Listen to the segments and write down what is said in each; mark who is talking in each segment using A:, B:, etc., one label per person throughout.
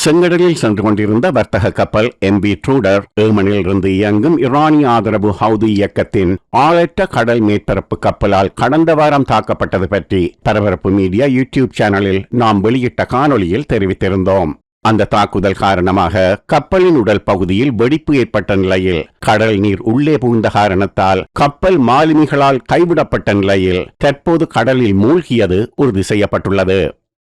A: செங்கடலில் சென்று கொண்டிருந்த வர்த்தக கப்பல் MV ட்ரூடர் ஏமனில் இருந்து இயங்கும் ஈரானிய ஆதரவு ஹவுதி இயக்கத்தின் ஆழற்ற கடல் மேற்பரப்பு கப்பலால் கடந்த வாரம் தாக்கப்பட்டது பற்றி பரபரப்பு மீடியா யூடியூப் சேனலில் நாம் வெளியிட்ட காணொளியில் தெரிவித்திருந்தோம். அந்த தாக்குதல் காரணமாக கப்பலின் உடல் பகுதியில் வெடிப்பு ஏற்பட்ட நிலையில் கடல் நீர் உள்ளே புகுந்த காரணத்தால் கப்பல் மாலுமிகளால் கைவிடப்பட்ட நிலையில் தற்போது கடலில் மூழ்கியது உறுதி செய்யப்பட்டுள்ளது.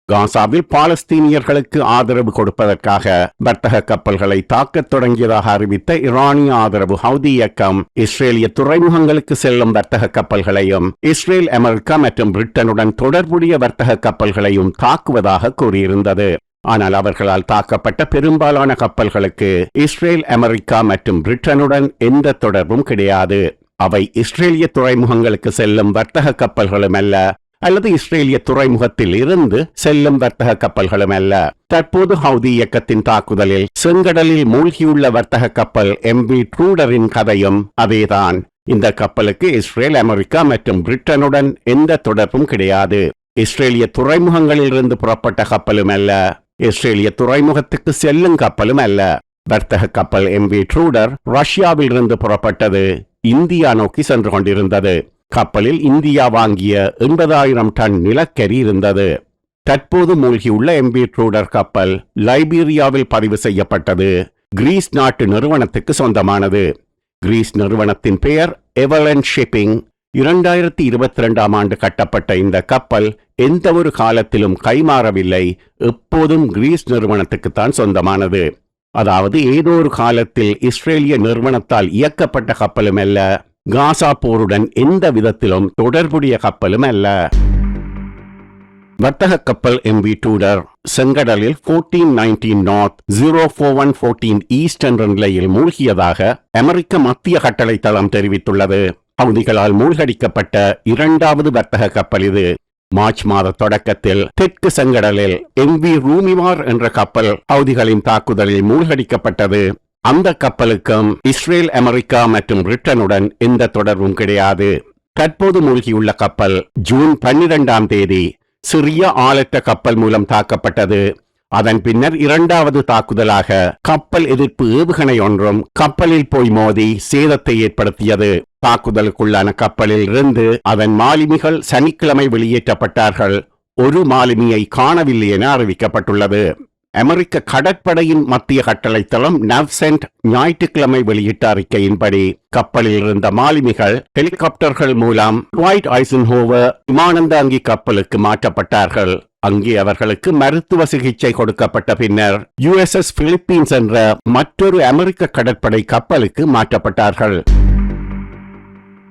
A: காசாவில் பாலஸ்தீனியர்களுக்கு ஆதரவு கொடுப்பதற்காக வர்த்தக கப்பல்களை தாக்கத் தொடங்கியதாக அறிவித்த ஈரானிய ஆதரவு ஹவுதி இயக்கம் இஸ்ரேலிய துறைமுகங்களுக்கு செல்லும் வர்த்தக கப்பல்களையும் இஸ்ரேல், அமெரிக்கா மற்றும் பிரிட்டனுடன் தொடர்புடைய வர்த்தக கப்பல்களையும் தாக்குவதாக கூறியிருந்தது. ஆனால் அவர்களால் தாக்கப்பட்ட பெரும்பாலான கப்பல்களுக்கு இஸ்ரேல், அமெரிக்கா மற்றும் பிரிட்டனுடன் எந்த தொடர்பும் கிடையாது. அவை இஸ்ரேலிய துறைமுகங்களுக்கு செல்லும் வர்த்தக கப்பல்களும் அல்லது இஸ்ரேலிய துறைமுகத்தில் இருந்து செல்லும் வர்த்தக கப்பல்களும் அல்ல. தற்போது ஹவுதி இயக்கத்தின் தாக்குதலில் செங்கடலில் மூழ்கியுள்ள வர்த்தக கப்பல் MV ட்ரூடரின் கதையும் அதேதான். இந்த கப்பலுக்கு இஸ்ரேல், அமெரிக்கா மற்றும் பிரிட்டனுடன் எந்த தொடர்பும் கிடையாது. இஸ்ரேலிய துறைமுகங்களில் இருந்து புறப்பட்ட கப்பலும் அல்ல, இஸ்ரேலிய துறைமுகத்துக்கு செல்லும் கப்பலும் அல்ல. வர்த்தக கப்பல் MV ட்ரூடர் ரஷ்யாவில் இருந்து புறப்பட்டது இந்தியா நோக்கி சென்று கொண்டிருந்தது. கப்பலில் இந்தியா வாங்கிய 80,000 டன் நிலக்கரி இருந்தது. தற்போது மூழ்கியுள்ள MV ட்ரூடர் கப்பல் லைபீரியாவில் பதிவு செய்யப்பட்டது. கிரீஸ் நாட்டு நிறுவனத்துக்கு சொந்தமானது. கிரீஸ் நிறுவனத்தின் பெயர் எவலன் ஷிப்பிங். 2022ஆம் ஆண்டு கட்டப்பட்ட இந்த கப்பல் எந்த ஒரு காலத்திலும் கைமாறவில்லை. எப்போதும் கிரீஸ் நிறுவனத்துக்குத்தான் சொந்தமானது. அதாவது ஏதோ ஒரு காலத்தில் இஸ்ரேலிய நிறுவனத்தால் இயக்கப்பட்ட கப்பலும் அல்ல, காசா போருடன் எந்த விதத்திலும் தொடர்புடைய கப்பலும் அல்ல. வர்த்தக கப்பல் MV ட்ரூடர் செங்கடலில் 1419 நார்த் 04114 ஈஸ்ட் என்ற நிலையில் மூழ்கியதாக அமெரிக்க மத்திய கட்டளை தளம் தெரிவித்துள்ளது. ஹவுதிகளால் மூழ்கடிக்கப்பட்ட இரண்டாவது வர்த்தக கப்பல் இது. மார்ச் மாத தொடக்கத்தில் தெற்கு செங்கடலில் MV ரூமிவார் என்ற கப்பல் ஹவுதிகளின் தாக்குதலில் மூழ்கடிக்கப்பட்டது. அந்த கப்பலுக்கும் இஸ்ரேல், அமெரிக்கா மற்றும் பிரிட்டனுடன் எந்த தொடர்பும் கிடையாது. தற்போது மூழ்கியுள்ள கப்பல் ஜூன் 12ஆம் தேதி சிறிய ஆளற்ற கப்பல் மூலம் தாக்கப்பட்டது. அதன் பின்னர் இரண்டாவது தாக்குதலாக கப்பல் எதிர்ப்பு ஏவுகணை ஒன்றும் கப்பலில் போய் மோதி சேதத்தை ஏற்படுத்தியது. தாக்குதலுக்குள்ளான கப்பலில் இருந்து அதன் மாலுமிகள் சனிக்கிழமை வெளியேற்றப்பட்டார்கள். ஒரு மாலுமியை காணவில்லை என அறிவிக்கப்பட்டுள்ளது. அமெரிக்க கடற்படையின் மத்திய கட்டளை தளம் நவ்சென்ட் ஞாயிற்றுக்கிழமை வெளியிட்ட அறிக்கையின்படி கப்பலில் இருந்த மாலுமிகள் ஹெலிகாப்டர்கள் மூலம் ட்வைட் ஐசன்ஹோவர் விமானந்தாங்கி கப்பலுக்கு மாற்றப்பட்டார்கள். அங்கே அவர்களுக்கு மருத்துவ சிகிச்சை கொடுக்கப்பட்ட பின்னர் USS பிலிப்பீன்ஸ் என்ற மற்றொரு அமெரிக்க கடற்படை கப்பலுக்கு மாற்றப்பட்டார்கள்.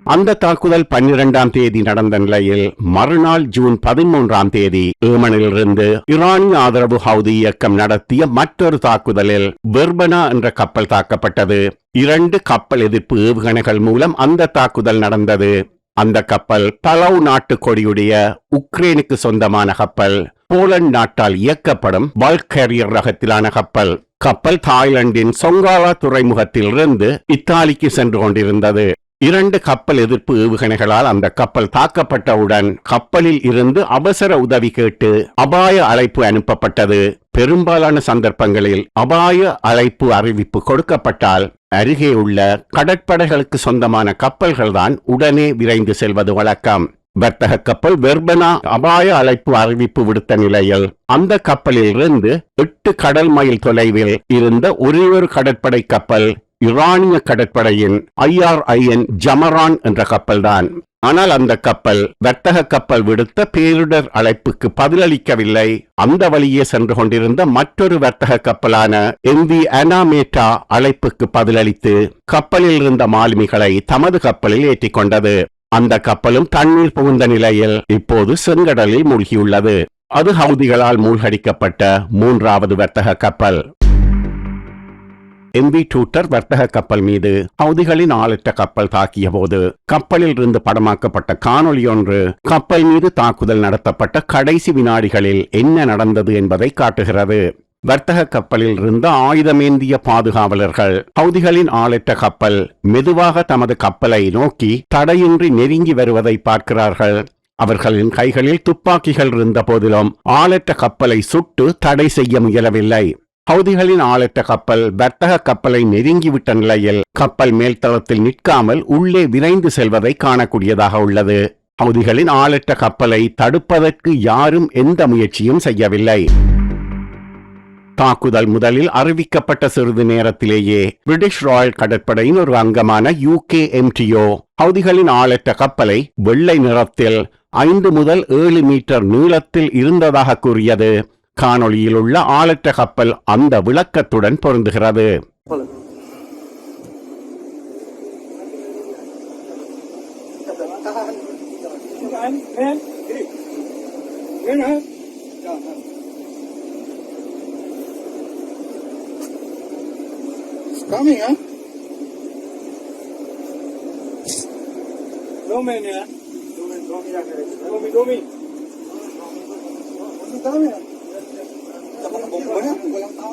A: அந்த தாக்குதல் 12ஆம் தேதி நடந்த நிலையில் மறுநாள் ஜூன் 13ஆம் தேதி ஏமனிலிருந்து ஈரானிய ஆதரவு ஹவுதி இயக்கம் நடத்திய மற்றொரு தாக்குதலில் வெர்பனா என்ற கப்பல் தாக்கப்பட்டது. 2 கப்பல் எதிர்ப்பு ஏவுகணைகள் மூலம் அந்த தாக்குதல் நடந்தது. அந்த கப்பல் பலவ் நாட்டு கொடியுடைய உக்ரைனுக்கு சொந்தமான கப்பல். போலந்து நாட்டால் இயக்கப்படும் பல்க் கேரியர் ரகத்திலான கப்பல். கப்பல் தாய்லாந்தின் சொங்காலா துறைமுகத்தில் இருந்து இத்தாலிக்கு சென்று கொண்டிருந்தது. 2 கப்பல் எதிர்ப்பு ஏவுகணைகளால் அந்த கப்பல் தாக்கப்பட்டவுடன் கப்பலில் இருந்து அவசர உதவி கேட்டு அபாய அழைப்பு அனுப்பப்பட்டது. பெரும்பாலான சந்தர்ப்பங்களில் அபாய அழைப்பு அறிவிப்பு கொடுக்கப்பட்டால் அருகே உள்ள கடற்படைகளுக்கு சொந்தமான கப்பல்கள்தான் உடனே விரைந்து செல்வது வழக்கம். வர்த்தக கப்பல் வெர்பனா அபாய அழைப்பு அறிவிப்பு விடுத்த நிலையில் அந்த கப்பலில் இருந்து 8 கடல் மைல் தொலைவில் இருந்த ஒரே ஒரு கடற்படை கப்பல் ஈரானிய கடற்படையின் IRIN ஜமரான் என்ற கப்பல்தான். ஆனால் அந்த கப்பல் வர்த்தக கப்பல் விடுத்த பேரிடர் அழைப்புக்கு பதிலளிக்கவில்லை. அந்த வழியே சென்று கொண்டிருந்த மற்றொரு வர்த்தக கப்பலான MV அனாமேட்டா அழைப்புக்கு பதிலளித்து கப்பலில் இருந்த மாலுமிகளை தமது கப்பலில் ஏற்றிக் கொண்டது. அந்த கப்பலும் தண்ணீர் புகுந்த நிலையில் இப்போது செங்கடலில் மூழ்கியுள்ளது. அது ஹவுதிகளால் மூழ்கடிக்கப்பட்ட 3வது வர்த்தக கப்பல். MV ட்ரூடர் வர்த்தக கப்பல் மீது ஹவுதிகளின் ஆளற்ற கப்பல் தாக்கிய போது கப்பலில் இருந்து படமாக்கப்பட்ட காணொளி ஒன்று கப்பல் மீது தாக்குதல் நடத்தப்பட்ட கடைசி வினாடிகளில் என்ன நடந்தது என்பதை காட்டுகிறது. வர்த்தக கப்பலில் இருந்த ஆயுதமேந்திய பாதுகாவலர்கள் ஹவுதிகளின் ஆளற்ற கப்பல் மெதுவாக தமது கப்பலை நோக்கி தடையின்றி நெருங்கி வருவதை பார்க்கிறார்கள். அவர்களின் கைகளில் துப்பாக்கிகள் இருந்த போதிலும் ஆளற்ற கப்பலை சுட்டு தடை செய்ய முயலவில்லை. ஹவுதிகளின் ஆளற்ற கப்பல் வர்த்தக கப்பலை நெருங்கிவிட்ட நிலையில் கப்பல் மேல்தளத்தில் நிற்காமல் உள்ளே விரைந்து செல்வதை காணக்கூடியதாக உள்ளது. ஹவுதிகளின் ஆளற்ற கப்பலை தடுப்பதற்கு யாரும் எந்த முயற்சியும் செய்யவில்லை. தாக்குதல் முதலில் அறிவிக்கப்பட்ட சிறிது நேரத்திலேயே பிரிட்டிஷ் ராயல் கடற்படையின் ஒரு அங்கமான UKMTO ஹவுதிகளின் ஆளற்ற கப்பலை வெள்ளை நிறத்தில் 5 முதல் 7 மீட்டர் நீளத்தில் இருந்ததாக கூறியது. காணொளியில் உள்ள ஆளற்ற கப்பல் அந்த விளக்கத்துடன் பொருந்துகிறது.
B: Coming, huh? No man, yeah. Domi. What's coming? Walang tao.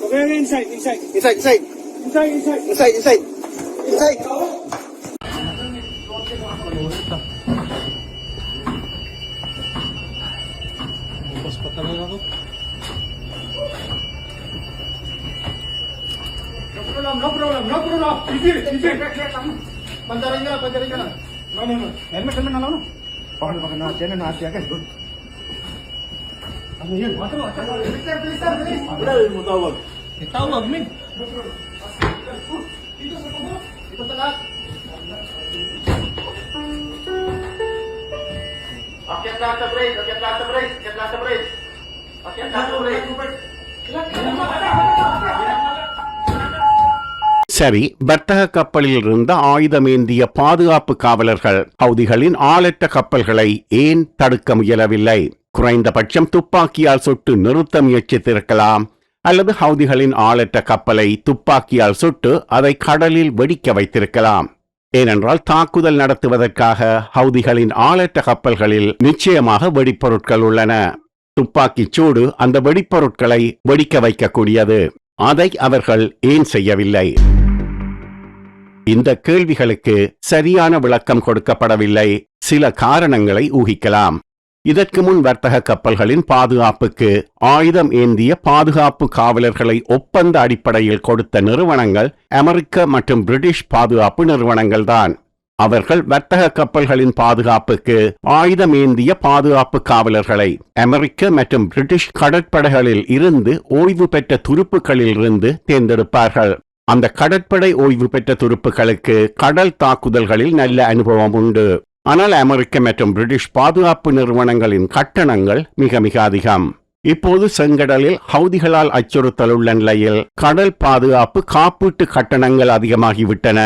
B: Okay, inside. No problem. Easy. Pantarin ka lang. No. Helmet na lang, no? Pakai na, tiyan na asya ka. Ano yun? Please. Wala mo tawag. Tawag, min. Dito sa lahat. Akyat lahat sa brace.
A: சரி, வர்த்தக கப்பலில் இருந்த ஆயுதமேந்திய பாதுகாப்பு காவலர்கள் ஹவுதிகளின் ஆளற்ற கப்பல்களை ஏன் தடுக்க முயலவில்லை? குறைந்தபட்சம் துப்பாக்கியால் சுட்டு நிறுத்த முயற்சித்திருக்கலாம், அல்லது ஹவுதிகளின் ஆளற்ற கப்பலை துப்பாக்கியால் சுட்டு அதை கடலில் வெடிக்க வைத்திருக்கலாம். ஏனென்றால் தாக்குதல் நடத்துவதற்காக ஹவுதிகளின் ஆளற்ற கப்பல்களில் நிச்சயமாக வெடிப்பொருட்கள் உள்ளன. துப்பாக்கிச் சூடு அந்த வெடிப்பொருட்களை வெடிக்க வைக்கக்கூடியது. அதை அவர்கள் ஏன் செய்யவில்லை? இந்த கேள்விகளுக்கு சரியான விளக்கம் கொடுக்கப்படவில்லை. சில காரணங்களை ஊகிக்கலாம். இதற்கு முன் வர்த்தக கப்பல்களின் பாதுகாப்புக்கு ஆயுதம் ஏந்திய பாதுகாப்பு காவலர்களை ஒப்பந்த அடிப்படையில் கொடுத்த நிறுவனங்கள் அமெரிக்க மற்றும் பிரிட்டிஷ் பாதுகாப்பு நிறுவனங்கள்தான். அவர்கள் வர்த்தக கப்பல்களின் பாதுகாப்புக்கு ஆயுதம் ஏந்திய பாதுகாப்பு காவலர்களை அமெரிக்க மற்றும் பிரிட்டிஷ் கடற்படைகளில் இருந்து ஓய்வு பெற்ற துருப்புகளில் இருந்து தேர்ந்தெடுப்பார்கள். அந்த கடற்படை ஓய்வு பெற்ற துருப்புகளுக்கு கடல் தாக்குதல்களில் நல்ல அனுபவம் உண்டு. ஆனால் அமெரிக்க மற்றும் பிரிட்டிஷ் பாதுகாப்பு நிறுவனங்களின் கட்டணங்கள் மிக மிக அதிகம். இப்போது செங்கடலில் ஹவுதிகளால் அச்சுறுத்தல் உள்ள நிலையில் கடல் பாதுகாப்பு காப்பீட்டு கட்டணங்கள் அதிகமாகிவிட்டன.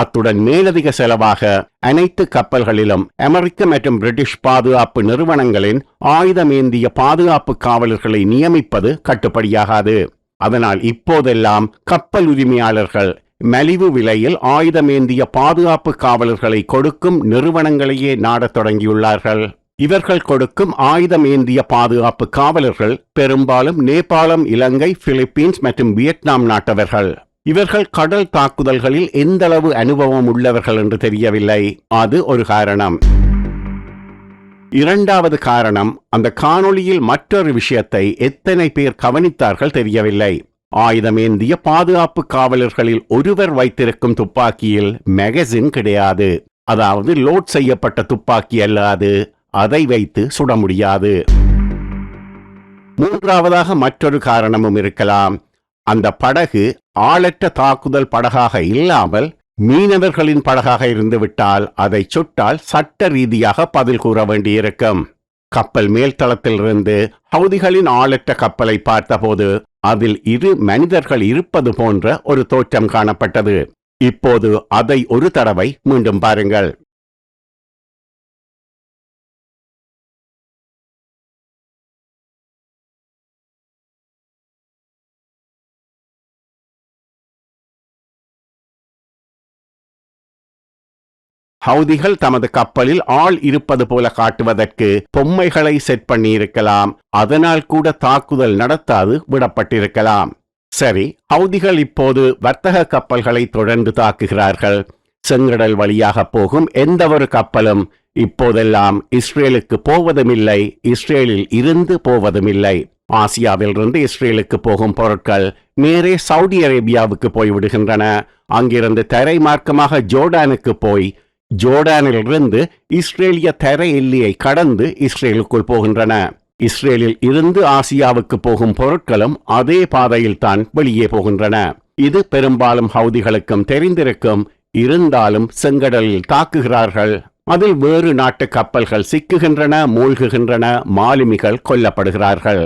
A: அத்துடன் மேலதிக செலவாக அனைத்து கப்பல்களிலும் அமெரிக்க மற்றும் பிரிட்டிஷ் பாதுகாப்பு நிறுவனங்களின் ஆயுதமேந்திய பாதுகாப்பு காவலர்களை நியமிப்பது கட்டுப்படியாகாது. அதனால் இப்போதெல்லாம் கப்பல் உரிமையாளர்கள் மலிவு விலையில் ஆயுதமேந்திய பாதுகாப்பு காவலர்களை கொடுக்கும் நிறுவனங்களையே நாடத் தொடங்கியுள்ளார்கள். இவர்கள் கொடுக்கும் ஆயுதமேந்திய பாதுகாப்பு காவலர்கள் பெரும்பாலும் நேபாளம், இலங்கை, பிலிப்பீன்ஸ் மற்றும் வியட்நாம் நாட்டவர்கள். இவர்கள் கடல் தாக்குதல்களில் எந்தளவு அனுபவம் உள்ளவர்கள் என்று தெரியவில்லை. அது ஒரு காரணம். இரண்டாவது காரணம், அந்த காணொளியில் மற்றொரு விஷயத்தை எத்தனை பேர் கவனித்தார்கள் தெரியவில்லை. ஆயுதமேந்திய பாதுகாப்பு காவலர்களில் ஒருவர் வைத்திருக்கும் துப்பாக்கியில் மேகசின் கிடையாது. அதாவது லோட் செய்யப்பட்ட துப்பாக்கி அல்லாது. அதை வைத்து சுட முடியாது. மூன்றாவதாக மற்றொரு காரணமும் இருக்கலாம். அந்த படகு ஆளற்ற தாக்குதல் படகாக இல்லாமல் மீனவர்களின் படகாக இருந்துவிட்டால் அதை சுட்டால் சட்ட ரீதியாக பதில் கூற வேண்டியிருக்கும். கப்பல் மேல்தளத்திலிருந்து ஹவுதிகளின் ஆளற்ற கப்பலை பார்த்தபோது அதில் 2 மனிதர்கள் இருப்பது போன்ற ஒரு தோற்றம் காணப்பட்டது. இப்போது அதை ஒரு தடவை மீண்டும் பாருங்கள். ஹவுதிகள் தமது கப்பலில் ஆள் இருப்பது போல காட்டுவதற்கு பொம்மைகளை செட் பண்ணியிருக்கலாம். அதனால் கூட தாக்குதல் நடத்தாது விடப்பட்டிருக்கலாம். சரி, ஹவுதிகள் இப்போது வர்த்தக கப்பல்களை தொடர்ந்து தாக்குகிறார்கள். செங்கடல் வழியாக போகும் எந்த ஒரு கப்பலும் இப்போதெல்லாம் இஸ்ரேலுக்கு போவதுமில்லை, இஸ்ரேலில் இருந்து போவதுமில்லை. ஆசியாவிலிருந்து இஸ்ரேலுக்கு போகும் பொருட்கள் நேரே சவுதி அரேபியாவுக்கு போய்விடுகின்றன. அங்கிருந்து தரை மார்க்கமாக ஜோர்டானுக்கு போய் ஜோர்டானிலிருந்து இஸ்ரேலிய தரை எல்லையை கடந்து இஸ்ரேலுக்குள் போகின்றன. இஸ்ரேலில் இருந்து ஆசியாவுக்கு போகும் பொருட்களும் அதே பாதையில் தான் வெளியே போகின்றன. இது பெரும்பாலும் ஹவுதிகளுக்கும் தெரிந்திருக்கும். இருந்தாலும் செங்கடலில் தாக்குகிறார்கள். அதில் வேறு நாட்டு கப்பல்கள் சிக்குகின்றன, மூழ்குகின்றன, மாலுமிகள் கொல்லப்படுகிறார்கள்.